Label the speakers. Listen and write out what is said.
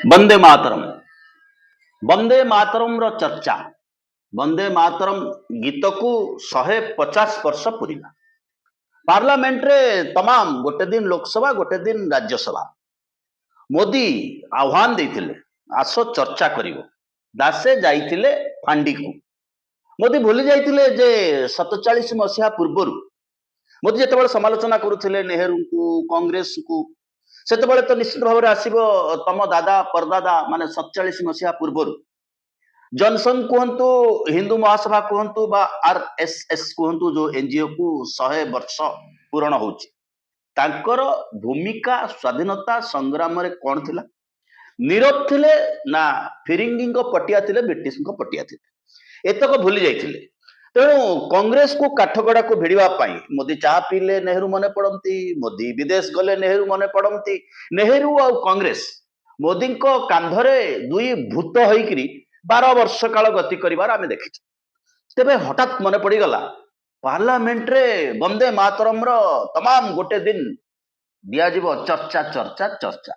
Speaker 1: ବନ୍ଦେ ମାତରମ୍ ବନ୍ଦେ ମାତରମ୍ ର ଚର୍ଚ୍ଚା ବନ୍ଦେ ମାତରମ୍ ଗୀତକୁ 150 ବର୍ଷ ପୁରିଲା। ପାର୍ଲାମେଣ୍ଟରେ ତମାମ ଗୋଟେ ଦିନ ଲୋକସଭା ଗୋଟେ ଦିନ ରାଜ୍ୟସଭା ମୋଦି ଆହ୍ୱାନ ଦେଇଥିଲେ ଆସ ଚର୍ଚ୍ଚା କରିବ। ଦାସେ ଯାଇଥିଲେ ଫାଣ୍ଡିକୁ। ମୋଦି ଭୁଲି ଯାଇଥିଲେ ଯେ 47 ମସିହା ପୂର୍ବରୁ ମୋଦି ଯେତେବେଳେ ସମାଲୋଚନା କରୁଥିଲେ ନେହେରୁଙ୍କୁ କଂଗ୍ରେସକୁ ସେତେବେଳେ ତ ନିଶ୍ଚିତ ଭାବରେ ଆସିବ ତମ ଦାଦା ପରଦାଦା ମାନେ 47 ମସିହା ପୂର୍ବରୁ ଜନସଂଘ କୁହନ୍ତୁ ହିନ୍ଦୁ ମହାସଭା କୁହନ୍ତୁ ବା RSS କୁହନ୍ତୁ ଯୋଉ ଏନଜିଓ କୁ 100 ବର୍ଷ ପୂରଣ ହଉଛି ତାଙ୍କର ଭୂମିକା ସ୍ୱାଧୀନତା ସଂଗ୍ରାମରେ କଣ ଥିଲା? ନୀରବ ଥିଲେ ନା ଫିରିଙ୍ଗିଙ୍କ ପଟିଆ ଥିଲେ ବ୍ରିଟିଶଙ୍କ ପଟିଆ ଥିଲେ? ଏତକ ଭୁଲି ଯାଇଥିଲେ। ତେଣୁ କଂଗ୍ରେସକୁ କାଠଗଡାକୁ ଭିଡ଼ିବା ପାଇଁ ମୋଦି ଚାହା ପିଇଲେ ନେହେରୁ ମନେ ପଡନ୍ତି, ମୋଦି ବିଦେଶ ଗଲେ ନେହେରୁ ମନେ ପଡନ୍ତି। ନେହେରୁ ଆଉ କଂଗ୍ରେସ ମୋଦିଙ୍କ କାନ୍ଧରେ ଦୁଇ ଭୂତ ହେଇକିରି 12 ବର୍ଷ କାଳ ଗତି କରିବାର ଆମେ ଦେଖିଛୁ। ତେବେ ହଠାତ୍ ମନେ ପଡିଗଲା ପାର୍ଲାମେଣ୍ଟରେ ବନ୍ଦେ ମାତରମ୍ ର ତମାମ ଗୋଟେ ଦିନ ଦିଆଯିବ ଚର୍ଚ୍ଚା ଚର୍ଚ୍ଚା ଚର୍ଚ୍ଚା।